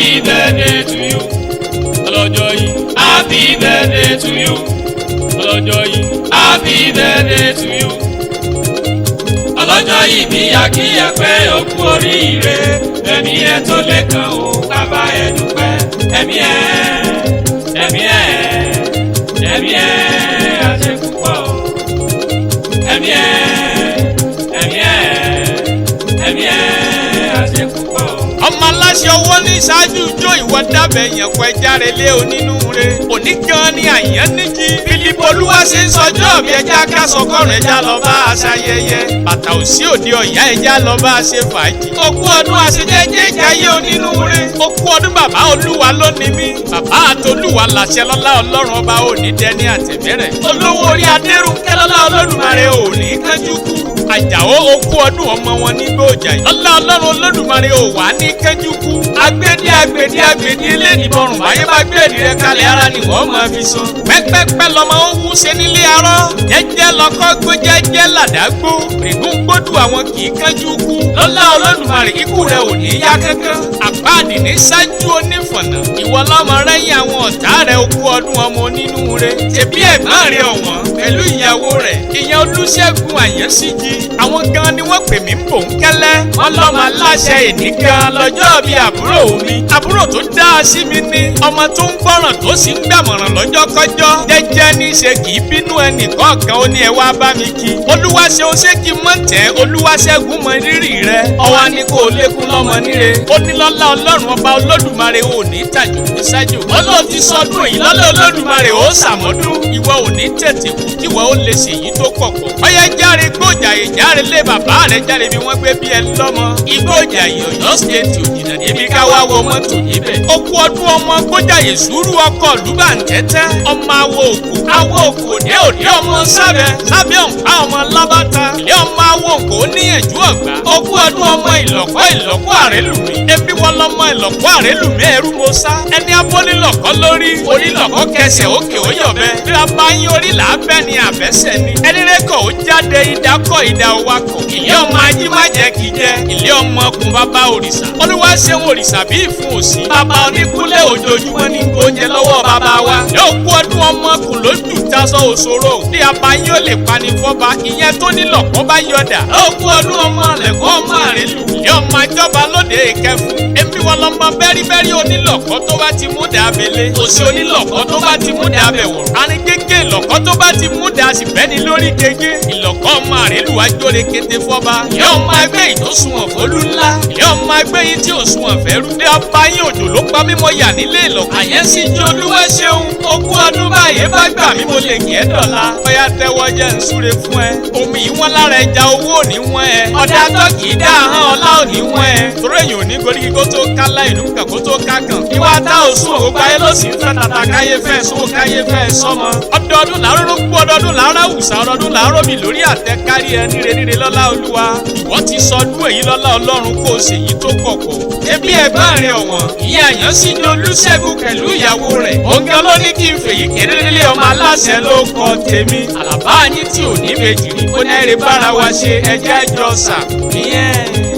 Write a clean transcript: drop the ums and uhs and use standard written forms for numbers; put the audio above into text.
Happy birthday to you. Ọlọ́jọ́ yìí. Happy birthday to you. Ọlọ́jọ́ yìí. Happy birthday to you. Ọlọ́jọ́ yìí bí akíyẹ pé ó kú oríire. Ẹ̀mí ẹ̀ tó lè kàn ó bàbá ẹ̀ dúpẹ́. Ẹ̀mí ẹ̀ àṣepúpọ̀. Ẹ̀mí ẹ̀ àṣepúpọ̀. Ọmọ aláṣẹ owó ní ṣáájú ijó ìwọ dábẹ̀ yẹn kọ ẹjáre lé onínúure. Òní gan ni àyàn níjì. Fílípù Olúwa ṣe ń sọjọ́ mi ẹja ká sọkọrùn ẹja lọ bá a ṣayẹyẹ. Bàtà òsì òde ọ̀yá ẹja lọ bá a ṣe fàájì. Okú ọdún àṣejẹ́jẹ́ ìjáyé onínúure. Okú ọdún bàbá Olúwa ló ní mí. Bàbá àtolúwa làṣẹ lọ́lá Ọlọ́run ọba òní dẹni àtẹ̀bẹ̀rẹ̀. Olówó orí adérúnkẹ́ lọ́lá Olódùmarè òní kánjú kú. Àjàó okú ọdún ọmọ wọn ní igboijaye. Lọ́lá Ọlọ́run Olódùmarè ò wá ní kánjú kú. Agbédé eléyìí bọ̀rùn báyé bá gbèdì rẹ kalẹ̀ ara ni wọ́n máa fi sọ. Pẹ́pẹ́pẹ́ lọmọ ó wú ṣe nílé arọ́. Jẹ́jẹ́ lọkọ́ gbó jẹ́jẹ́ làdágbó. Règún gbódù àwọn kì í kánjú kú. Lọ́lá Olódùmarè ikú rẹ ò ní yá kankan. Àpáàdì ní ṣáájú onífọ̀nà. Ìwọ lọ́mọ rẹ́yìn àwọn ọ̀tá rẹ okú ọdún ọmọ onínúure. Ṣèbí ẹ̀gbọ́n rẹ ọ̀wọ́n pẹ̀lú ìyàwó rẹ̀. Ìyẹn Olúṣẹ́gun Àyànsíjì. Àwọn gan ni wọ́n pè mí ń bò ń kẹ́lẹ́. Wọ́n lọ́mọ aláṣẹ èdè gan lọ́jọ́ bíi àbúrò mi. Àbúrò tó dáa sí mi ni. Ọmọ tó ń gbọ́ràn tó sì ń gbàmọ̀ràn lọ́jọ́kọ́jọ́. Jẹ́jẹ́ ní í ṣe kì í bínú ẹnì kọ̀ọ̀kan ó ní ẹ wá bá mi kí. Olúwaṣe ó ṣé kí mọ̀ tẹ́ Olúwaṣẹ́gun mọ rírì rẹ. Ọwá ní kó o lékún lọ́mọ níre. Ó ní lọ́lá Ọlọ́run ọba Olódùmarè ò ní tàjò ní sájò. Ọlọ́run ti sọdún èyí lọ́lá Olódùmarè ó ṣàmọ́dún. Ìwọ ò ní tètè kú kí ìwọ ó lè ṣèyí tó pọ̀pọ̀. Ọyẹ járe igboijaye járe lé bàbá rẹ járe bí wọ́n gbé bí ẹ lọ́mọ. Igboijaye Ọ̀yọ́ stéètì òjìnà níbi ká wá wo mọ́tò níbẹ̀. Okú ọdún ọmọ igboijaye sùúrù ọkọ̀ lùbàǹtẹ́tẹ́. Ọmọ awo òkú òde ọmọ sábẹ́ ọ̀npá ọmọ lábàtà. Ilé ọmọ awo òkú oníyànjú ọ̀gbá. Okú ọdún ọmọ ìlọ̀kọ́ àrélùmí. Ebi wọn lọmọ ìlọ̀kọ́ àrélùmí ẹrú mo sá. Ẹni abólílọ̀kọ́ lórí orílọ̀kọ́ kẹsẹ̀ òkè ó yọ̀bẹ. Bí a bá yín orí làábẹ́ ni àbẹ́sẹ̀ ni. Ẹni rẹ́kọ̀ ó jáde ìdákọ̀ ìdá owakọ̀. Ilé ọmọ ajímájẹ kì í jẹ. Ilé ọmọ ọkùn bàbá òrìṣà. Olúwaṣeun òrìṣà bí ìfún òsì. Bàbá oníkúlẹ̀ ojoojúmọ́ ní oúnjẹ lọ́wọ́ bàbá wa. Yóò kú ọdún ọmọ ọkùn lójú tasọ òṣòro. Bí a bá yín ó lè pani fọ́ba. Ìyẹn tó nílọ̀kọ́ bá yọ̀dà. Yóò kú ọdún ọmọ lẹ̀kọ́ ọmọ àrélù. Ilé ọmọ àjọba lóde ìkẹfù. Èmi wọn lọmọ bẹ́rìbẹ́rì onílọ̀kọ́ tó bá ti mú dàbẹ̀lẹ̀. Òsì onílọ̀kọ́ tó bá ti mú dàbẹ̀wọ̀. Arin gégé ìlọ̀kọ́ tó bá ti mú dà sí bẹ́ni lórí gégé. Ìlọ̀kọ́ ọmọ àrélù ajóre kété fọ́ba. Ìyá ọmọ ẹgbẹ́ yìí tó sunwọ̀n fólú ńlá. Ìyá ọmọ ẹgbẹ́ yìí tí ò sunwọ̀n fẹ́rú. Bí ọba yín òjò ló pa mímọ yà nílé ìlọ̀kọ́. Àyẹ́síjì Olúwaṣeun. Okú ọdún báyé bá gbà mí mo lè kí ẹ dọ̀la. Bóyá tẹ́wọ́ jẹ́ ń súre fún ẹ. Omi yìí wọ́n lára ẹja owó ò ní wọ́n ẹ. Ọ̀dà tó kì í dá ahọ́n ọlá ò ní wọ́n ẹ. Torí èyàn ò ní gorí kó tó kálá ìlú kan kó tó kákan. Ìwà tá ò sún òkú ayé ló sì ń fẹ́ tata káyé fẹ́ sówó káyé fẹ́ sọ́mọ. Ọdọọdún làárọ̀ ló kú ọdọọdún làárọ̀ àwùsà ọdọọdún làárọ̀ mi lórí àtẹ kárí ẹ níre lọ́lá Olúwa. Ìwọ ti sọdún èyí lọ́lá Ọlọ́run kó o ṣèyí tó kọ̀kọ̀. Ebi ẹ̀gbọ́n rẹ̀ ọ̀wọ́n. Ìyá Àyànsíjì Olúṣẹ́gun pẹ̀lú ìyàwó rẹ̀. Òǹkẹ́ ló ní kí n fèyí kéré nílé ọmọ aláṣẹ ló kọ tèmi. Àlàbá yín tí ò ní méjì rí. Ó ní ẹ̀rẹ̀ bára wa ṣe ẹjẹ́ jọ sà. Ìyẹn.